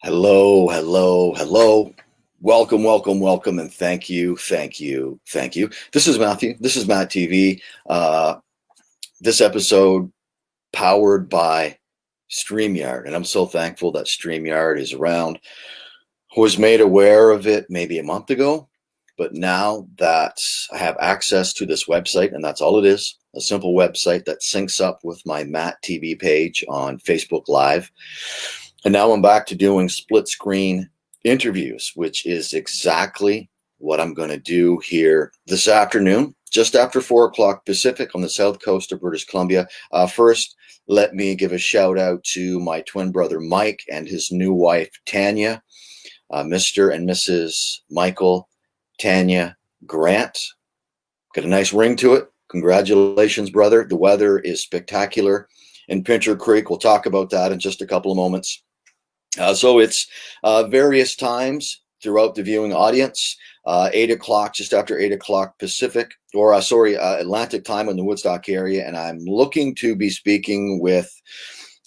Hello, hello, hello. Welcome, welcome, welcome, and thank you, thank you, thank you. This is Matthew. This is MattTv. This episode powered by StreamYard, and I'm so thankful that StreamYard is around. Was made aware of it maybe a month ago, but now that I have access to this website, and that's all it is, a simple website that syncs up with my MattTv page on Facebook Live. And now I'm back to doing split screen interviews, which is exactly what I'm going to do here this afternoon, just after 4 o'clock Pacific on the south coast of British Columbia. First, let me give a shout out to my twin brother Mike and his new wife Tanya, Mr. and Mrs. Michael Tanya Grant. Got a nice ring to it. Congratulations, brother. The weather is spectacular in Pincher Creek. We'll talk about that in just a couple of moments. So it's various times throughout the viewing audience, 8 o'clock, just after 8 o'clock Pacific, or Atlantic time in the Woodstock area. And I'm looking to be speaking with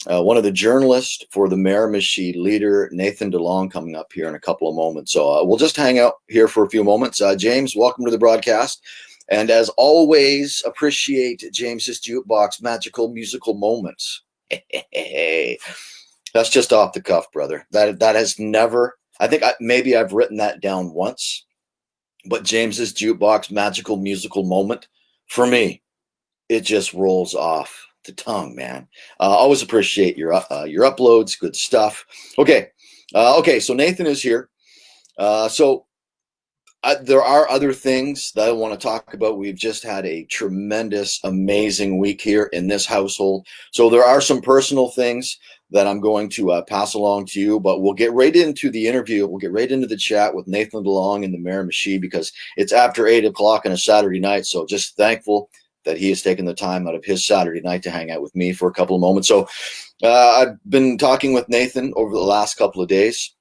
one of the journalists for the Miramichi leader, Nathan DeLong, coming up here in a couple of moments. So we'll just hang out here for a few moments. James, welcome to the broadcast. And as always, appreciate James's Jukebox magical musical moments. That's just off the cuff, brother. That has never, I think maybe I've written that down once, but James's Jukebox magical musical moment, for me, it just rolls off the tongue, man. Always appreciate your uploads, good stuff. Okay, so Nathan is here. There are other things that I want to talk about. We've just had a tremendous, amazing week here in this household. So there are some personal things that I'm going to pass along to you, but we'll get right into the interview. We'll get right into the chat with Nathan DeLong in the Miramichi because it's after 8 o'clock on a Saturday night. So just thankful that he has taken the time out of his Saturday night to hang out with me for a couple of moments. So I've been talking with Nathan over the last couple of days,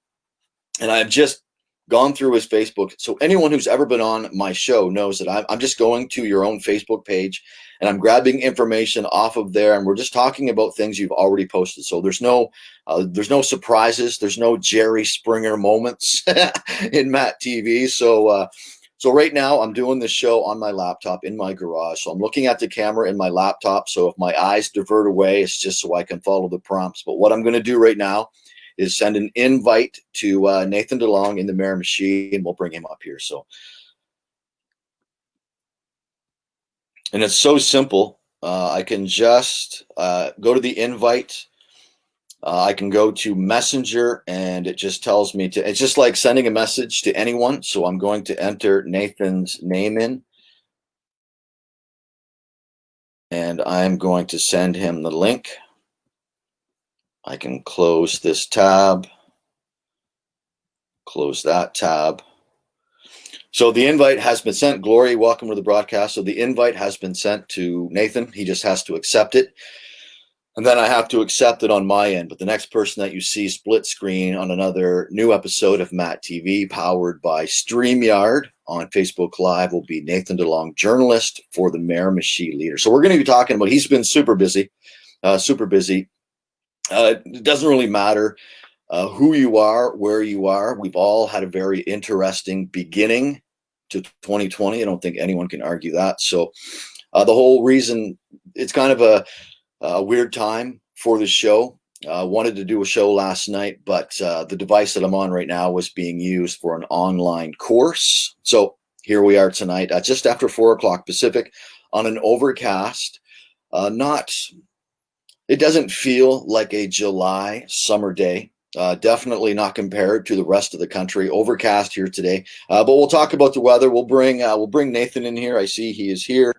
and I've just gone through his Facebook. So anyone who's ever been on my show knows that I'm just going to your own Facebook page and I'm grabbing information off of there. And we're just talking about things you've already posted. So there's no surprises. There's no Jerry Springer moments in MattTv. So right now I'm doing this show on my laptop in my garage. So I'm looking at the camera in my laptop. So if my eyes divert away, it's just so I can follow the prompts. But what I'm going to do right now is send an invite to Nathan DeLong in the Miramichi, and we'll bring him up here. So, and it's so simple. I can just go to the invite. I can go to Messenger, and it just tells me to. It's just like sending a message to anyone. So I'm going to enter Nathan's name in, and I'm going to send him the link. I can close this tab. Close that tab. So the invite has been sent. Glory, welcome to the broadcast. So the invite has been sent to Nathan. He just has to accept it. And then I have to accept it on my end. But the next person that you see split screen on another new episode of MattTv powered by StreamYard on Facebook Live will be Nathan DeLong, journalist for the Miramichi leader. So we're going to be talking about, he's been super busy. It doesn't really matter who you are, where you are. We've all had a very interesting beginning to 2020. I don't think anyone can argue that. So the whole reason, it's kind of a weird time for the show. Wanted to do a show last night, but the device that I'm on right now was being used for an online course. So here we are tonight, just after 4 o'clock Pacific on an overcast, it doesn't feel like a July summer day. Definitely not compared to the rest of the country. Overcast here today, but we'll talk about the weather. We'll bring Nathan in here. I see he is here.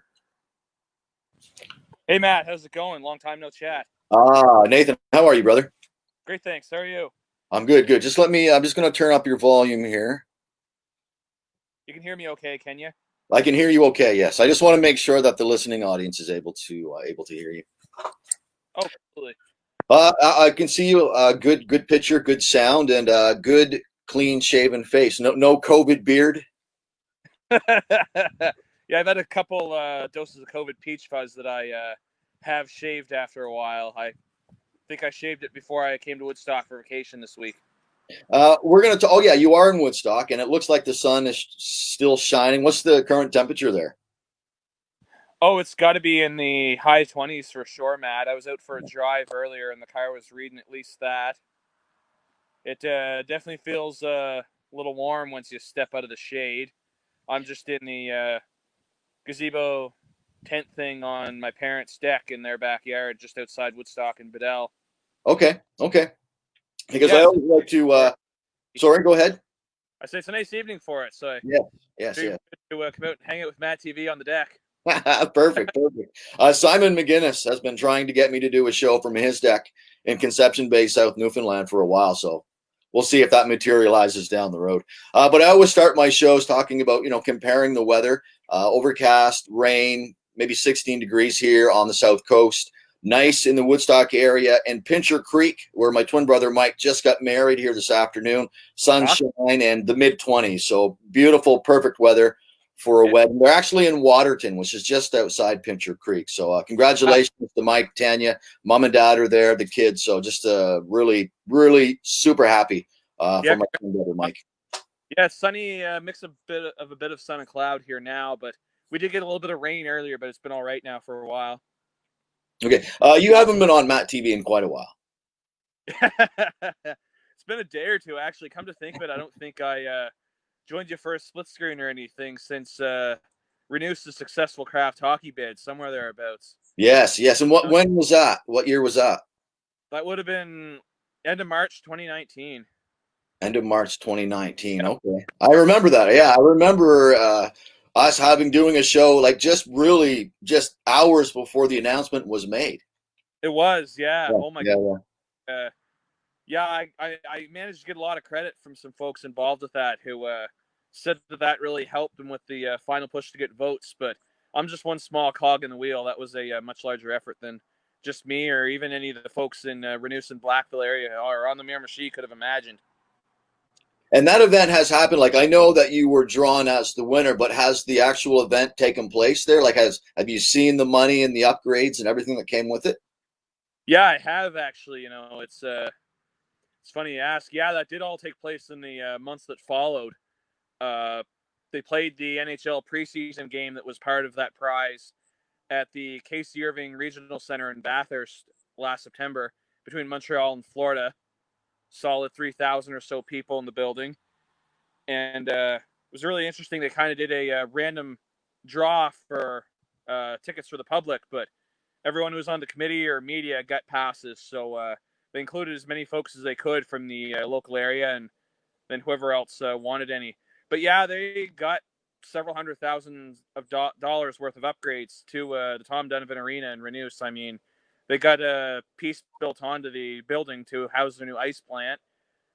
Hey Matt, how's it going? Long time no chat. Nathan, how are you, brother? Great, thanks. How are you? I'm good. Just I'm just going to turn up your volume here. You can hear me okay, can you? I can hear you okay. Yes, I just want to make sure that the listening audience is able to hear you. Oh, absolutely. I can see you. Good picture, good sound, and good clean shaven face. No COVID beard. Yeah, I've had a couple doses of COVID peach fuzz that I have shaved after a while. I think I shaved it before I came to Woodstock for vacation this week. We're gonna. Oh yeah, you are in Woodstock, and it looks like the sun is still shining. What's the current temperature there? Oh, it's got to be in the high 20s for sure, Matt. I was out for a drive earlier, and the car was reading at least that. It definitely feels a little warm once you step out of the shade. I'm just in the gazebo tent thing on my parents' deck in their backyard, just outside Woodstock and Bedell. Okay, okay. Because Yeah, I it's always like to. for it. Sorry, go ahead. I say it's a nice evening for it, so Yes, yes, sure you're yes. good to come out and hang out with MattTv on the deck. Perfect, perfect. Simon McGinnis has been trying to get me to do a show from his deck in Conception Bay, South Newfoundland for a while. So we'll see if that materializes down the road. But I always start my shows talking about, comparing the weather, overcast, rain, maybe 16 degrees here on the South Coast. Nice in the Woodstock area and Pincher Creek, where my twin brother Mike just got married here this afternoon. Sunshine and the mid 20s. So beautiful, perfect weather for a wedding. They're actually in Waterton, which is just outside Pincher Creek. So congratulations to Mike, Tanya, mom and dad are there, the kids. So just really, really super happy for my twin brother Mike. Yeah, it's sunny, mix a bit of sun and cloud here now, but we did get a little bit of rain earlier, but it's been all right now for a while. Okay, you haven't been on MattTv in quite a while. It's been a day or two, actually. Come to think of it, I don't think I joined you for a split screen or anything since Renew's the successful craft hockey bid, somewhere thereabouts. Yes, yes. And when was that? What year was that? That would have been end of March 2019. End of March 2019. Okay. I remember that. Yeah, I remember us doing a show like just hours before the announcement was made. It was, yeah. Yeah, Oh my yeah, God. yeah. Yeah, I managed to get a lot of credit from some folks involved with that who said that really helped them with the final push to get votes. But I'm just one small cog in the wheel. That was a much larger effort than just me or even any of the folks in Renewson Blackville area or on the Miramichi could have imagined. And that event has happened. Like I know that you were drawn as the winner, but has the actual event taken place there? Like have you seen the money and the upgrades and everything that came with it? Yeah, I have actually. It's funny you ask. Yeah, that did all take place in the months that followed. Uh, they played the NHL preseason game that was part of that prize at the Casey Irving Regional Center in Bathurst last September between Montreal and Florida. Solid 3,000 or so people in the building. And it was really interesting. They kind of did a random draw for tickets for the public, but everyone who was on the committee or media got passes. So they included as many folks as they could from the local area and then whoever else wanted any. But yeah, they got several $100,000 of dollars worth of upgrades to the Tom Donovan Arena in Renous. I mean, they got a piece built onto the building to house their new ice plant.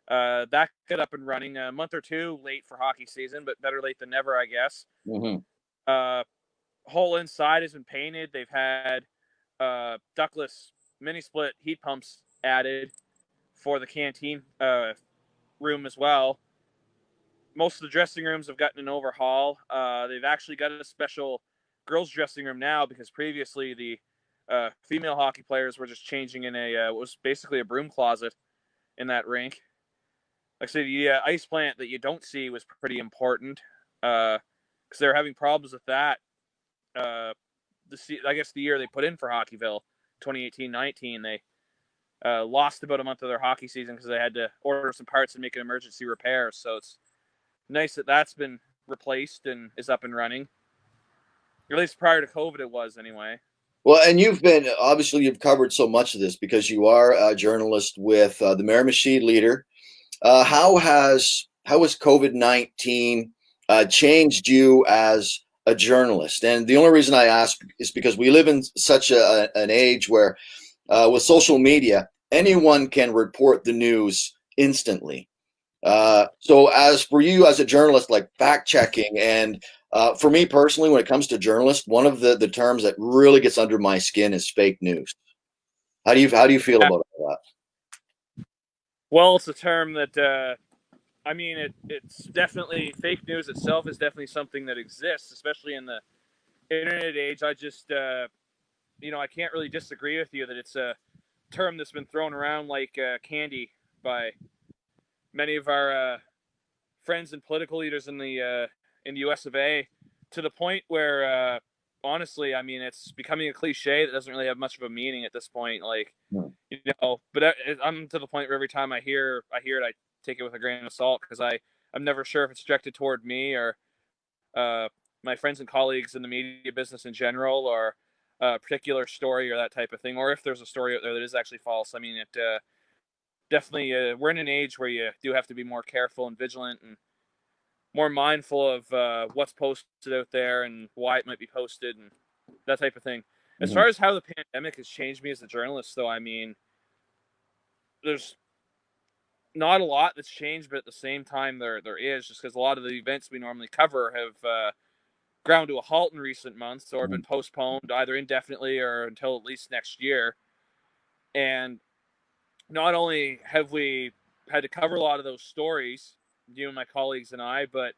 That got up and running a month or two late for hockey season, but better late than never, I guess. Mm-hmm. Whole inside has been painted. They've had ductless mini split heat pumps added for the canteen room as well. Most of the dressing rooms have gotten an overhaul. They've actually got a special girls' dressing room now because previously the female hockey players were just changing in what was basically a broom closet in that rink. Like I say, the ice plant that you don't see was pretty important because they were having problems with that. I guess the year they put in for Hockeyville, 2018-19, they lost about a month of their hockey season because they had to order some parts and make an emergency repair. So it's nice that that's been replaced and is up and running. At least prior to COVID, it was anyway. Well, and you've covered so much of this because you are a journalist with the Miramichi Leader. How has COVID-19 changed you as a journalist? And the only reason I ask is because we live in such an age where with social media, anyone can report the news instantly. So as for you as a journalist, like fact checking and for me personally, when it comes to journalists, one of the terms that really gets under my skin is fake news. How do you feel about that? Well, it's a term that I mean, it's definitely fake news itself is definitely something that exists, especially in the internet age. I just I can't really disagree with you that it's a term that's been thrown around like candy by many of our friends and political leaders in the U.S. of A. To the point where, honestly, I mean, it's becoming a cliche that doesn't really have much of a meaning at this point. Like, but I'm to the point where every time I hear it, I take it with a grain of salt because I'm never sure if it's directed toward me or my friends and colleagues in the media business in general, or a particular story or that type of thing, or if there's a story out there that is actually false. I mean, it definitely we're in an age where you do have to be more careful and vigilant and more mindful of what's posted out there and why it might be posted and that type of thing. As Mhm. far as how the pandemic has changed me as a journalist, though, I mean, there's not a lot that's changed, but at the same time, there is, just because a lot of the events we normally cover have ground to a halt in recent months or been postponed either indefinitely or until at least next year. And not only have we had to cover a lot of those stories, you and my colleagues and I, but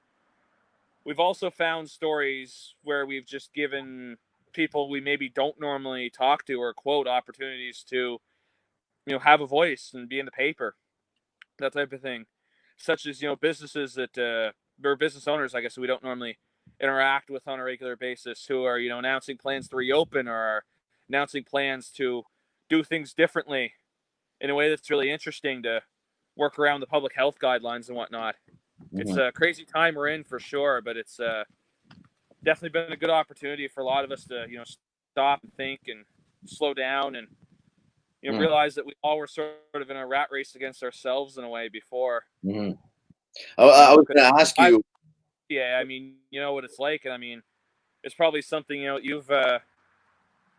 we've also found stories where we've just given people we maybe don't normally talk to or quote opportunities to, have a voice and be in the paper, that type of thing. Such as, businesses that, or business owners, I guess, who we don't normally interact with on a regular basis, who are, announcing plans to reopen or are announcing plans to do things differently in a way that's really interesting to work around the public health guidelines and whatnot. It's Mhm. a crazy time we're in for sure, but it's definitely been a good opportunity for a lot of us to, stop and think and slow down and, Mhm. realize that we all were sort of in a rat race against ourselves in a way before, Mhm. I was 'cause going to ask I, you. yeah, I mean, you know what it's like. And I mean, it's probably something, you've,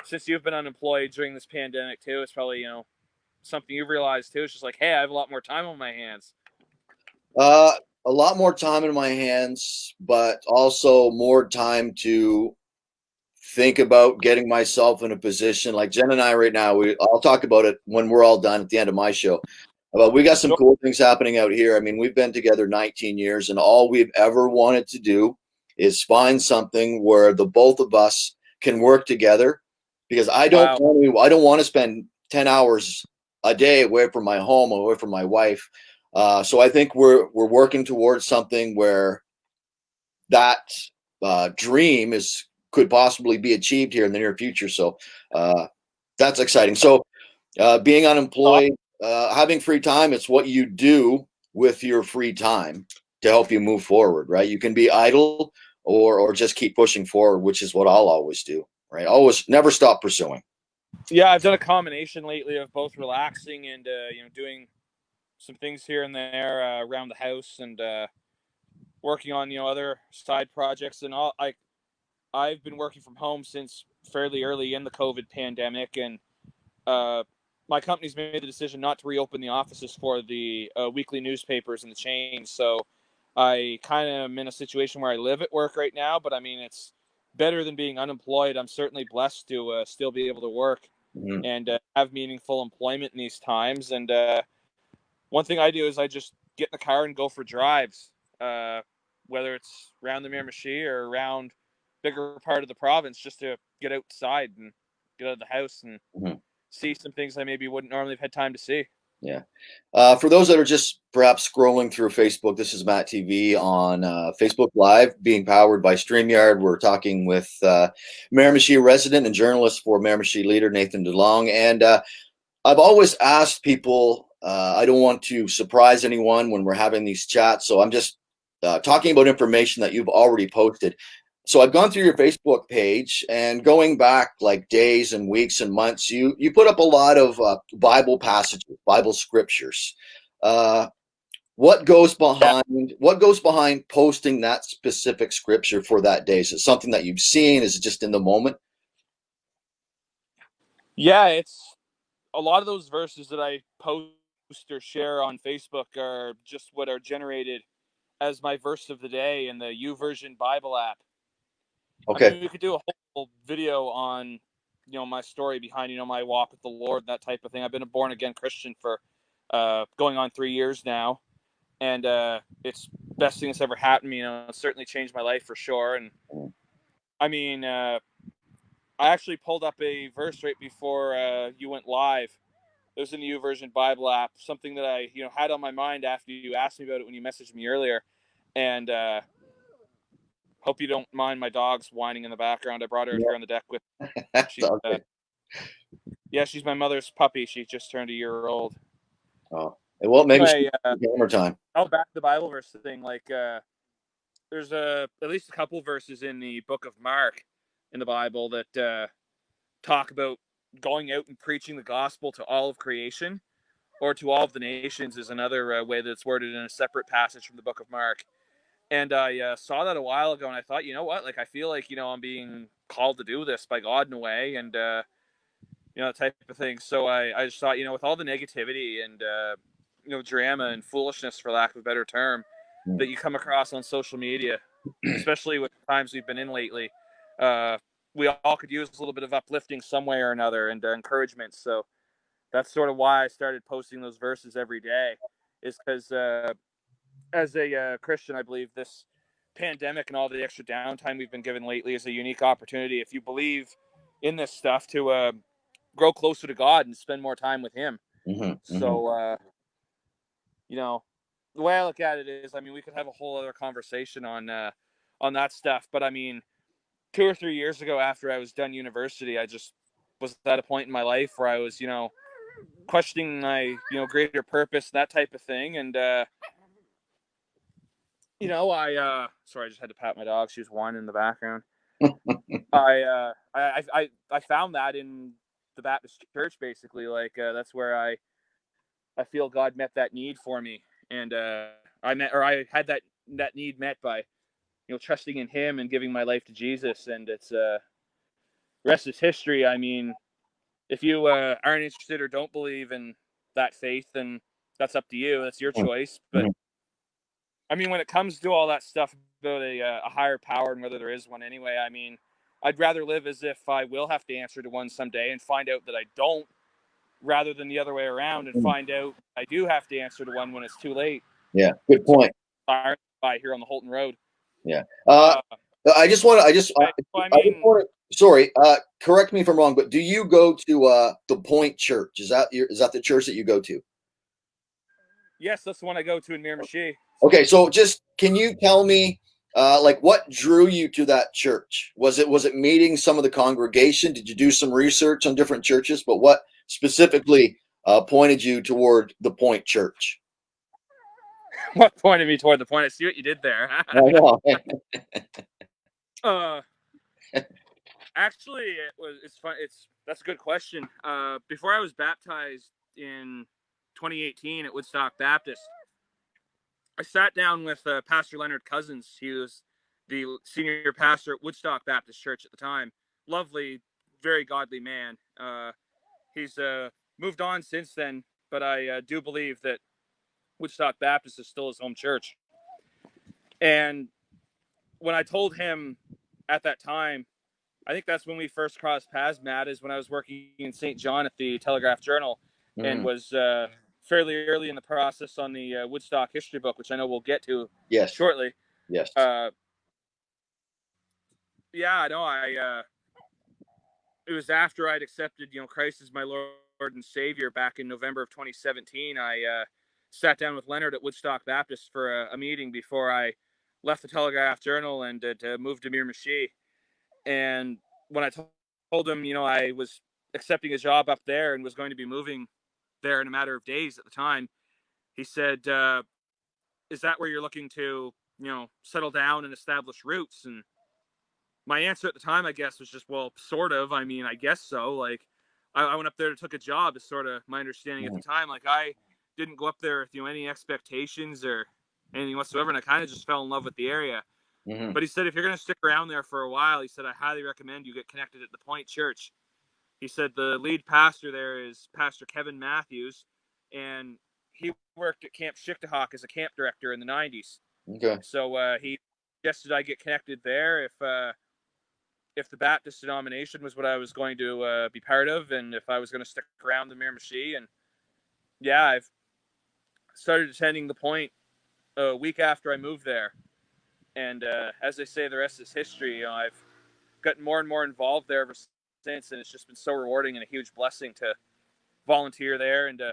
since you've been unemployed during this pandemic too, it's probably, something you've realized too. It's just like, hey, I have a lot more time on my hands. Uh, a lot more time in my hands, but also more time to think about getting myself in a position like Jen and I right now. I'll talk about it when we're all done at the end of my show. But we got some Sure. cool things happening out here. I mean, we've been together 19 years, and all we've ever wanted to do is find something where the both of us can work together. Because Wow. I don't want to spend 10 hours a day away from my home, away from my wife. So I think we're working towards something where that dream is could possibly be achieved here in the near future. So that's exciting. So being unemployed, having free time, it's what you do with your free time to help you move forward, right? You can be idle or just keep pushing forward, which is what I'll always do, right? Always never stop pursuing. Yeah, I've done a combination lately of both relaxing and, doing some things here and there around the house and working on, other side projects and all. I've been working from home since fairly early in the COVID pandemic, and uh, my company's made the decision not to reopen the offices for the weekly newspapers and the chains. So I kind of am in a situation where I live at work right now, but I mean, it's better than being unemployed. I'm certainly blessed to still be able to work Mm-hmm. and have meaningful employment in these times. And one thing I do is I just get in the car and go for drives, uh, whether it's around the Miramichi or around bigger part of the province, just to get outside and get out of the house and Mm-hmm. see some things I maybe wouldn't normally have had time to see. Yeah. For those that are just perhaps scrolling through Facebook, this is Matt TV on Facebook Live, being powered by StreamYard. We're talking with Miramichi resident and journalist for Miramichi Leader, Nathan DeLong. And I've always asked people, I don't want to surprise anyone when we're having these chats. So I'm just talking about information that you've already posted. So I've gone through your Facebook page and going back like days and weeks and months, you put up a lot of Bible passages, Bible scriptures. Uh, Yeah, what goes behind posting that specific scripture for that day? Is it something that you've seen? Is it just in the moment? yeah, it's a lot of those verses that I post or share on Facebook are just what are generated as my verse of the day in the YouVersion Bible app. I Okay. mean, we could do a whole video on, my story behind, my walk with the Lord, that type of thing. I've been a born again Christian for going on 3 years now, and it's best thing that's ever happened to me. It's certainly changed my life for sure. And I mean, I actually pulled up a verse right before you went live It was in the YouVersion Bible app, something that I, had on my mind after you asked me about it when you messaged me earlier. And hope you don't mind my dog's whining in the background. I brought her out here on the deck with. That's She's, okay. she's my mother's puppy. She just turned a year old. Oh, well, maybe Anyway, one more time. back to the Bible verse thing. Like, there's at least a couple verses in the book of Mark in the Bible that talk about going out and preaching the gospel to all of creation, or to all of the nations is another way that it's worded in a separate passage from the book of Mark. And I saw that a while ago, and I thought, you know what? Like, I feel like, I'm being called to do this by God in a way, and, that type of thing. So I just thought, with all the negativity and, drama and foolishness, for lack of a better term, that you come across on social media, especially with the times we've been in lately, we all could use a little bit of uplifting some way or another, and encouragement. So that's sort of why I started posting those verses every day, is because as a Christian, I believe this pandemic and all the extra downtime we've been given lately is a unique opportunity, if you believe in this stuff, to grow closer to God and spend more time with Him. So, the way I look at it is, I mean, we could have a whole other conversation on that stuff, but I mean, 2 or 3 years ago, after I was done university, I just was at a point in my life where I was, questioning my, greater purpose, that type of thing, and sorry, I just had to pat my dog. She was whining in the background. I found that in the Baptist church, basically. Like, that's where I feel God met that need for me, and I had that need met by, trusting in Him and giving my life to Jesus, and it's rest is history. I mean, if you aren't interested or don't believe in that faith, then that's up to you. That's your choice. But I mean, when it comes to all that stuff about a higher power and whether there is one anyway, I mean, I'd rather live as if I will have to answer to one someday and find out that I don't, rather than the other way around and find out I do have to answer to one when it's too late. Yeah, good point. By here on the Holton Road. Yeah. I just want to. Sorry. Correct me if I'm wrong, but do you go to the Point Church? Is that the church that you go to? Yes, that's the one I go to in Miramichi. Okay, so just can you tell me, like, what drew you to that church? Was it meeting some of the congregation? Did you do some research on different churches? But what specifically pointed you toward the Point Church? What pointed me toward the point? I see what you did there. I know. Actually, it's fun. That's a good question. Before I was baptized in 2018 at Woodstock Baptist, I sat down with Pastor Leonard Cousins. He was the senior pastor at Woodstock Baptist Church at the time. Lovely, very godly man. He's moved on since then, but I do believe that Woodstock Baptist is still his home church. And when I told him at that time, I think that's when we first crossed paths, Matt, is when I was working in St. John at the Telegraph Journal, and was fairly early in the process on the Woodstock history book, which I know we'll get to shortly. Yes. Yeah, I know. It was after I'd accepted, Christ as my Lord and Savior back in November of 2017. I sat down with Leonard at Woodstock Baptist for a meeting before I left the Telegraph Journal and moved to Miramichi. And when I told him, I was accepting a job up there and was going to be moving there in a matter of days at the time, he said, is that where you're looking to, settle down and establish roots? And my answer at the time, I guess, was just, well, sort of. I mean, I guess so. Like, I went up there and took a job, is sort of my understanding at the time. Like, I didn't go up there with, any expectations or anything whatsoever, and I kind of just fell in love with the area. But he said, if you're going to stick around there for a while, he said, I highly recommend you get connected at the Point Church. He said the lead pastor there is Pastor Kevin Matthews, and he worked at Camp Schichtahawk as a camp director in the 90s. Okay. So he suggested I get connected there if the Baptist denomination was what I was going to be part of, and if I was going to stick around the Miramichi. And yeah, I've started attending the Point a week after I moved there. And as they say, the rest is history. I've gotten more and more involved there ever since, and it's just been so rewarding and a huge blessing to volunteer there and to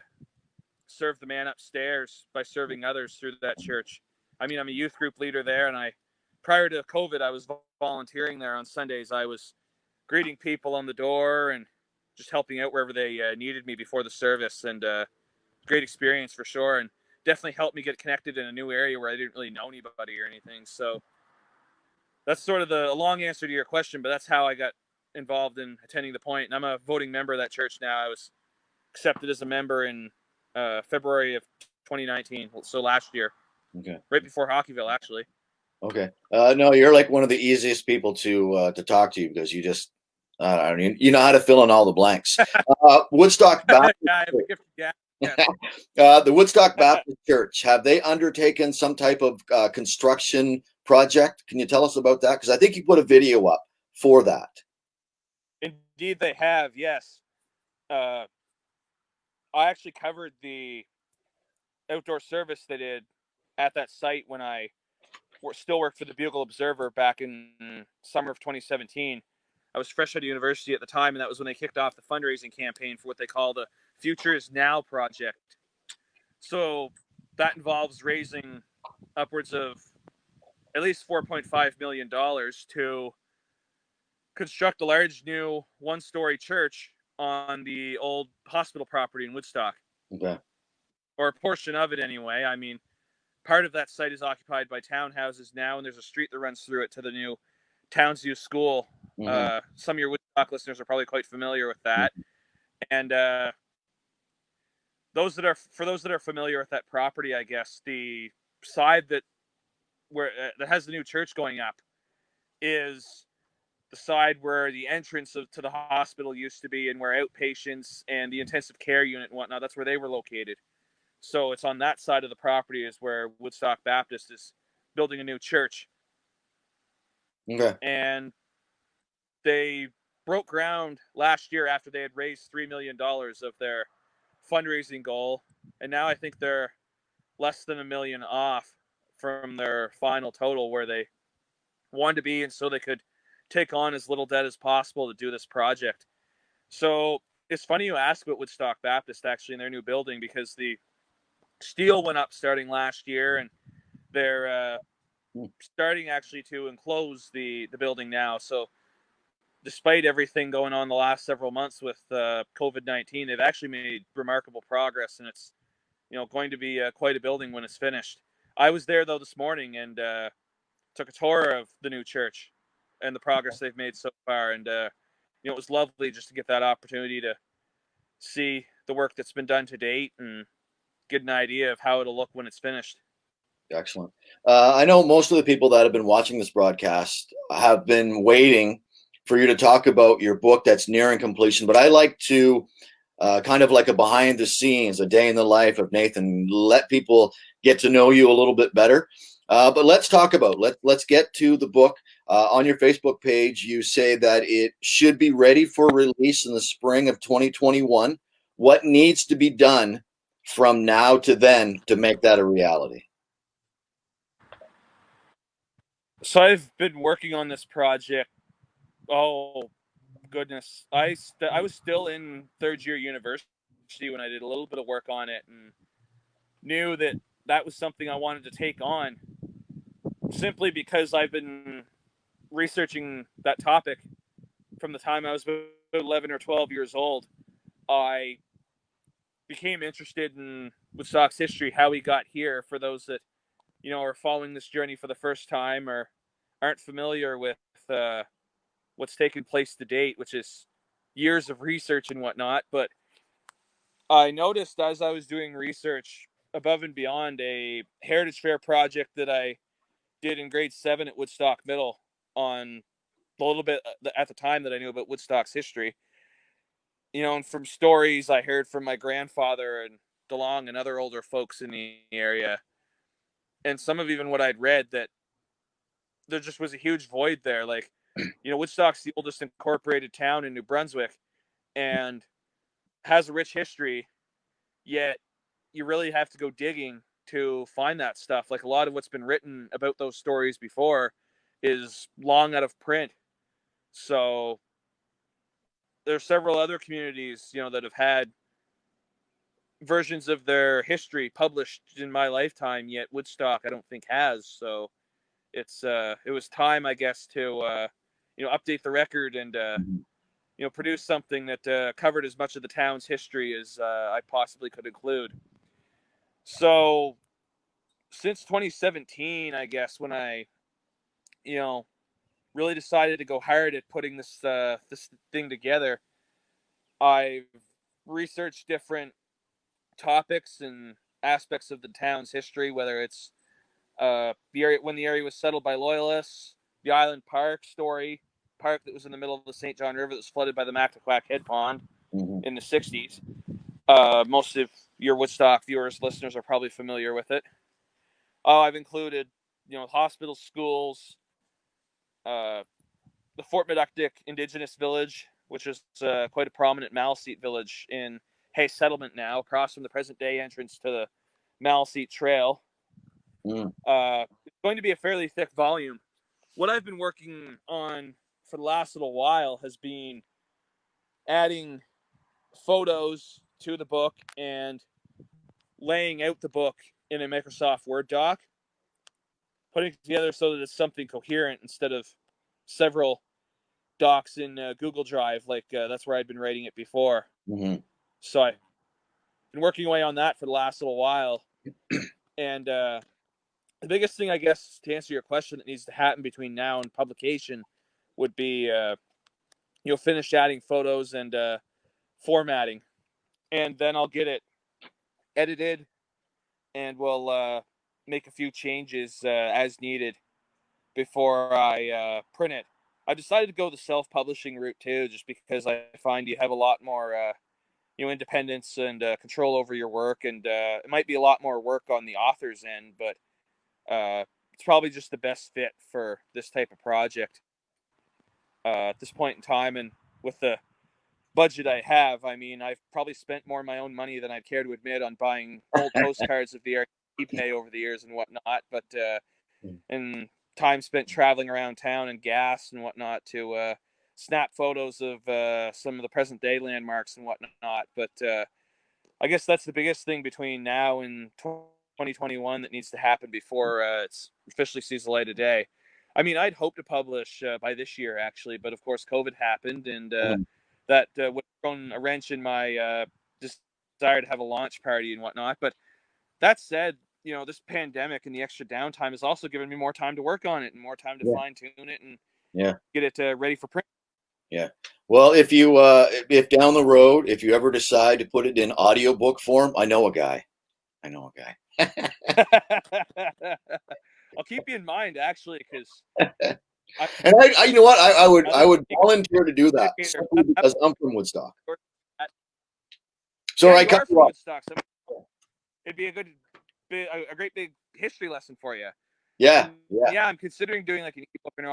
serve the man upstairs by serving others through that church. I mean, I'm a youth group leader there, and prior to COVID, I was volunteering there on Sundays. I was greeting people on the door and just helping out wherever they needed me before the service, and great experience for sure, and definitely helped me get connected in a new area where I didn't really know anybody or anything. So that's sort of a long answer to your question, but that's how I got involved in attending the Point. And I'm a voting member of that church now. I was accepted as a member in February of 2019, so last year. Okay. Right before Hockeyville, actually. Okay. No, you're like one of the easiest people to talk to because you just, I don't know, you know how to fill in all the blanks. Woodstock Baptist Yeah, I have a gift. Yeah. the Woodstock Baptist Church, have they undertaken some type of construction project? Can you tell us about that? Because I think you put a video up for that. Indeed, they have. Yes. I actually covered the outdoor service they did at that site when I still worked for the Bugle Observer back in summer of 2017. I was fresh out of university at the time, and that was when they kicked off the fundraising campaign for what they call the Future is Now project. So that involves raising upwards of at least $4.5 million to construct a large new one-story church on the old hospital property in Woodstock. Okay. Or a portion of it anyway. I mean, part of that site is occupied by townhouses now, and there's a street that runs through it to the new Townsview School. Mm-hmm. Some of your Woodstock listeners are probably quite familiar with that. And for those that are familiar with that property, I guess the side that has the new church going up is the side where the entrance to the hospital used to be, and where outpatients and the intensive care unit and whatnot, that's where they were located. So it's on that side of the property is where Woodstock Baptist is building a new church. Okay. And they broke ground last year after they had raised $3 million of their fundraising goal. And now I think they're less than $1 million off from their final total where they wanted to be. And so they could take on as little debt as possible to do this project. So it's funny you ask about Woodstock Baptist actually in their new building, because the steel went up starting last year, and they're starting actually to enclose the building now. So despite everything going on the last several months with COVID-19, they've actually made remarkable progress, and it's going to be quite a building when it's finished. I was there though this morning and took a tour of the new church and the progress they've made so far, and it was lovely just to get that opportunity to see the work that's been done to date and get an idea of how it'll look when it's finished. Excellent. I know most of the people that have been watching this broadcast have been waiting for you to talk about your book that's nearing completion, but I like to kind of like a behind the scenes, a day in the life of Nathan, let people get to know you a little bit better. But let's talk about, let's get to the book. On your Facebook page, you say that it should be ready for release in the spring of 2021. What needs to be done from now to then to make that a reality? So I've been working on this project. Oh goodness, I was still in third year university when I did a little bit of work on it, and knew that was something I wanted to take on, simply because I've been researching that topic from the time I was about 11 or 12 years old. I became interested in Woodstock's history, how we got here, for those that are following this journey for the first time or aren't familiar with what's taken place to date, which is years of research and whatnot. But I noticed as I was doing research above and beyond a Heritage Fair project that I did in grade 7 at Woodstock Middle on a little bit at the time that I knew about Woodstock's history, and from stories I heard from my grandfather and DeLong and other older folks in the area, and some of even what I'd read, that there just was a huge void there. Like, Woodstock's the oldest incorporated town in New Brunswick and has a rich history, yet you really have to go digging to find that stuff. Like, a lot of what's been written about those stories before is long out of print. So there are several other communities, that have had versions of their history published in my lifetime, yet Woodstock I don't think has. So it was time, I guess, to update the record and produce something that covered as much of the town's history as I possibly could include. So since 2017, I guess, when I really decided to go hard at putting this thing together, I've researched different topics and aspects of the town's history, whether it's the area when the area was settled by loyalists, the Island Park park that was in the middle of the St. John River that was flooded by the Mactaquac Head Pond in the 60s. Most of your Woodstock viewers, listeners are probably familiar with it. I've included, hospitals, schools, the Fort Meductic Indigenous Village, which is quite a prominent Maliseet village in Hay Settlement now, across from the present-day entrance to the Maliseet Trail. It's going to be a fairly thick volume. What I've been working on for the last little while has been adding photos to the book and laying out the book in a Microsoft Word doc, putting it together so that it's something coherent instead of several docs in Google Drive, like that's where I'd been writing it before. So I've been working away on that for the last little while. And the biggest thing, I guess, to answer your question that needs to happen between now and publication would be, finish adding photos and formatting. And then I'll get it edited and we'll make a few changes as needed before I print it. I decided to go the self-publishing route too, just because I find you have a lot more, independence and control over your work, and it might be a lot more work on the author's end, but it's probably just the best fit for this type of project at this point in time, and with the budget I have. I mean, I've probably spent more of my own money than I'd care to admit on buying old postcards of the area eBay over the years and whatnot, but and time spent traveling around town and gas and whatnot to snap photos of some of the present day landmarks and whatnot. But I guess that's the biggest thing between now and 2021 that needs to happen before it's officially sees the light of day. I mean, I'd hope to publish by this year, actually, but of course COVID happened, and that would have thrown a wrench in my desire to have a launch party and whatnot. But that said, this pandemic and the extra downtime has also given me more time to work on it and more time to fine tune it and get it ready for print. Yeah. Well, if down the road, if you ever decide to put it in audiobook form, I know a guy. I'll keep you in mind, actually, because you know what, I would volunteer to do that simply because I'm from Woodstock. So I cut you off. Woodstock, so it'd be a great big history lesson for you. Yeah. I'm considering doing like an ebook in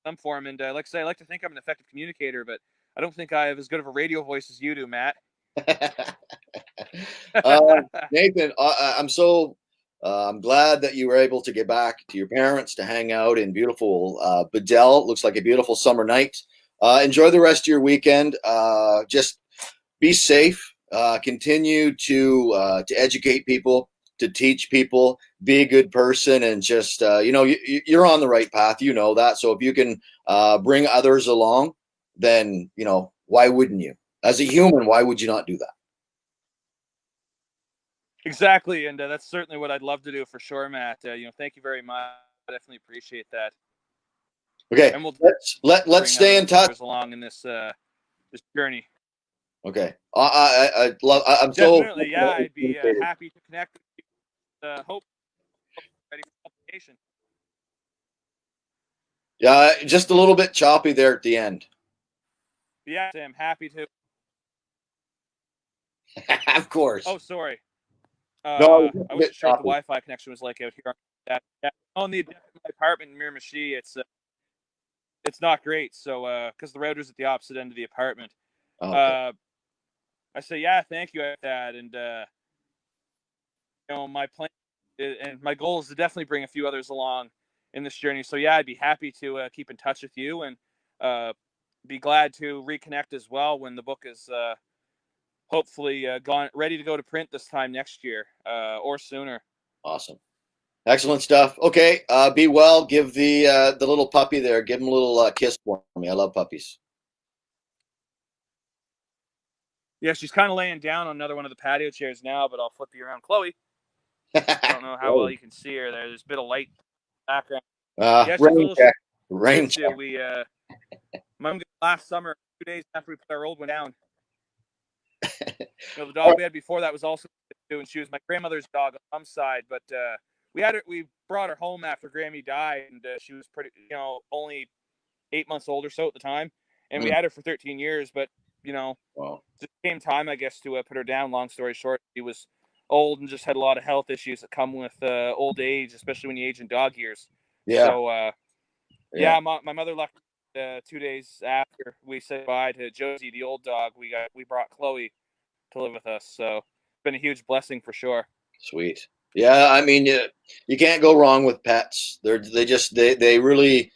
some form, and like I say, I like to think I'm an effective communicator, but I don't think I have as good of a radio voice as you do, Matt. Nathan, I'm glad that you were able to get back to your parents to hang out in beautiful Bedell. Looks like a beautiful summer night. Enjoy the rest of your weekend. Just be safe. Continue to educate people, to teach people, be a good person, and just you're on the right path. You know that. So if you can bring others along, then why wouldn't you? As a human, why would you not do that? Exactly, and that's certainly what I'd love to do for sure, Matt. Thank you very much. I definitely appreciate that. Okay, and let's stay in touch along in this this journey. Okay, I'm definitely, so I'd be happy to connect with you. Hope ready for publication. Yeah, just a little bit choppy there at the end. Yeah, I'm happy to. Of course. Oh, sorry. No, I wasn't sure what the Wi-Fi connection was like out here. On the apartment in Miramichi, it's not great. So, because the router's at the opposite end of the apartment. Okay. I say, thank you at that, and my plan and my goal is to definitely bring a few others along in this journey. So, I'd be happy to keep in touch with you and be glad to reconnect as well when the book is hopefully ready to go to print this time next year or sooner. Awesome. Excellent stuff. Okay, be well. Give the little puppy there. Give him a little kiss for me. I love puppies. Yeah, she's kind of laying down on another one of the patio chairs now, but I'll flip you around. Chloe, I don't know how well you can see her there. There's a bit of light background. Yeah, she's a little rain check. We mom got last summer, 2 days after we put our old one down. The dog we had before that was also too, and she was my grandmother's dog on mom's side. But we brought her home after Grammy died, and she was pretty, only 8 months old or so at the time, and we had her for 13 years. But wow. Just came time, I guess, to put her down. Long story short, she was old and just had a lot of health issues that come with old age, especially when you age in dog years. Yeah. So my mother left 2 days after we said bye to Josie, the old dog. We brought Chloe to live with us, so it's been a huge blessing for sure. Sweet. Yeah, I mean, you can't go wrong with pets. They really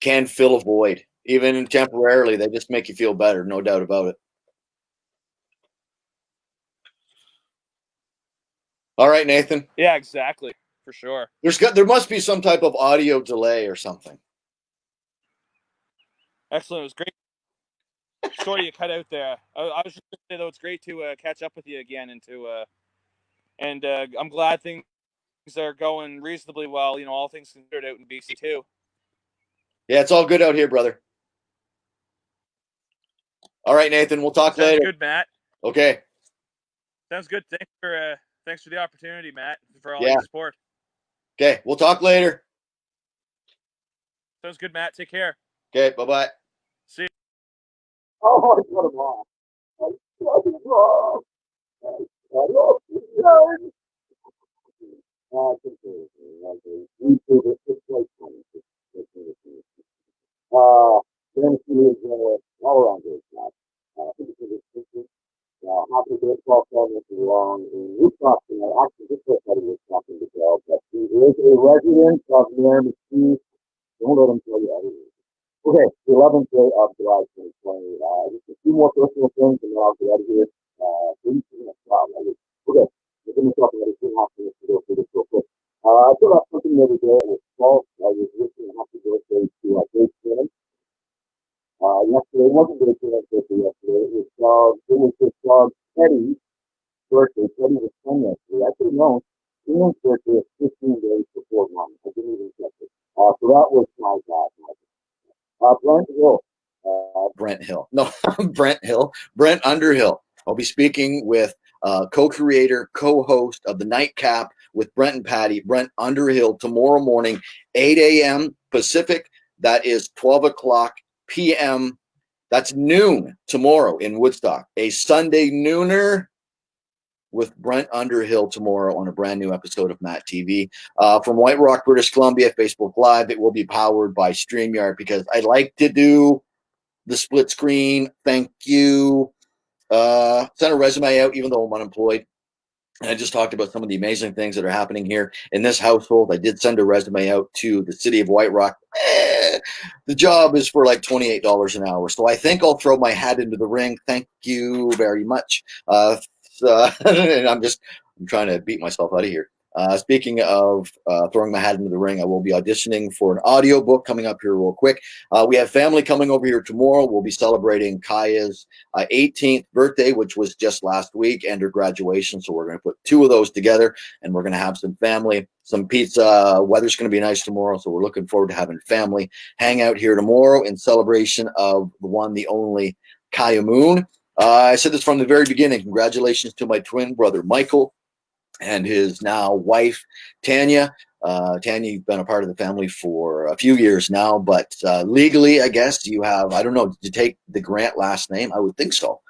can fill a void, even temporarily. They just make you feel better, no doubt about it. All right, Nathan. Yeah, exactly, for sure. There must be some type of audio delay or something. Excellent. It was great. Sorry you cut out there. I was just going to say, though, it's great to catch up with you again and I'm glad things are going reasonably well. All things considered out in BC too. Yeah, it's all good out here, brother. All right, Nathan. We'll talk later. Sounds good, Matt. Okay. Sounds good. Thanks for the opportunity, Matt, for all your support. Okay, we'll talk later. Sounds good, Matt. Take care. Okay, bye-bye. See you. Oh, I got him off. Happy baseball fan with DeLong in Utah tonight. Actually, this was what he was talking to Bill, but he is a resident of Miramichi. Don't let him tell you everything. Okay, the 11th day of July 2020. Just a few more personal things, and then I'll get out of here. Okay, give myself another 2.5 minutes to go through this real quick. I put up something the other day. It was false. I was wishing a happy birthday to Dave Cannon. Yesterday wasn't Dave Cannon's birthday yesterday. It was his dog Teddy's birthday. Teddy was 10 yesterday. I should have known. Cannon's birthday is 15 days before mine. I didn't even check it. So that was my bad. Brent Underhill. I'll be speaking with co-creator, co-host of the Nightcap with Brent and Patty, Brent Underhill, tomorrow morning, 8 a.m. Pacific. That is 12 o'clock p.m. That's noon tomorrow in Woodstock. A Sunday nooner with Brent Underhill tomorrow on a brand new episode of MattTv. From White Rock, British Columbia, Facebook Live. It will be powered by StreamYard because I like to do the split screen. Thank you. Sent a resume out even though I'm unemployed. And I just talked about some of the amazing things that are happening here in this household. I did send a resume out to the city of White Rock. The job is for like $28 an hour. So I think I'll throw my hat into the ring. Thank you very much. And I'm trying to beat myself out of here. Speaking of throwing my hat into the ring, I will be auditioning for an audiobook coming up here real quick. We have family coming over here tomorrow. We'll be celebrating Kaya's 18th birthday, which was just last week, and her graduation. So we're going to put two of those together, and we're going to have some family, some pizza. Weather's going to be nice tomorrow, so we're looking forward to having family hang out here tomorrow in celebration of the one, the only Kaya Moon. I said this from the very beginning. Congratulations to my twin brother, Michael, and his now wife, Tanya. Tanya, you've been a part of the family for a few years now, but legally, I guess you have, I don't know, did you take the Grant last name? I would think so.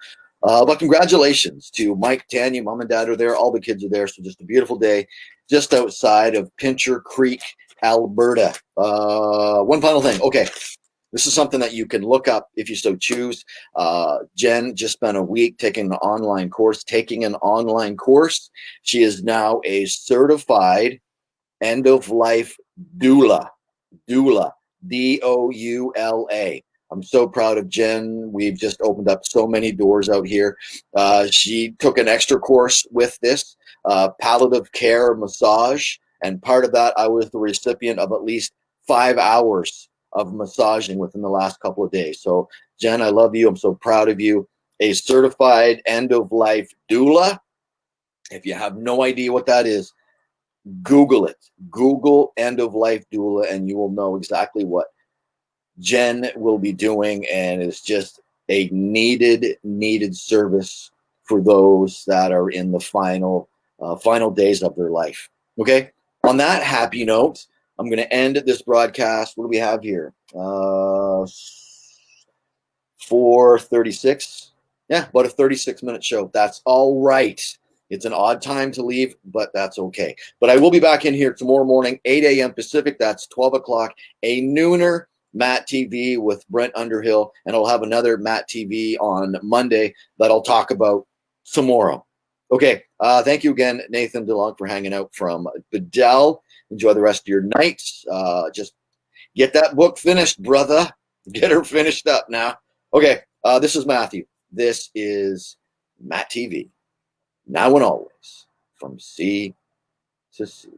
But congratulations to Mike, Tanya, mom and dad are there. All the kids are there. So just a beautiful day just outside of Pincher Creek, Alberta. One final thing. Okay. This is something that you can look up if you so choose. Jen just spent a week taking an online course. She is now a certified end-of-life doula. Doula, D-O-U-L-A. I'm so proud of Jen. We've just opened up so many doors out here. She took an extra course with this palliative care massage, and part of that, I was the recipient of at least 5 hours of massaging within the last couple of days. So, Jen, I love you. I'm so proud of you. A certified end-of-life doula. If you have no idea what that is, Google it. Google end-of-life doula, and you will know exactly what Jen will be doing, and it's just a needed service for those that are in the final days of their life. Okay. On that happy note, I'm going to end this broadcast. What do we have here? 4:36. Yeah, about a 36-minute show. That's all right. It's an odd time to leave, but that's okay. But I will be back in here tomorrow morning, 8 a.m. Pacific. That's 12 o'clock. A nooner MattTv with Brent Underhill, and I'll have another MattTv on Monday that I'll talk about tomorrow. Okay, thank you again, Nathan DeLong, for hanging out from Bedell. Enjoy the rest of your night. Just get that book finished, brother. Get her finished up now. Okay, this is Matthew. This is MattTv. Now and always, from sea to sea.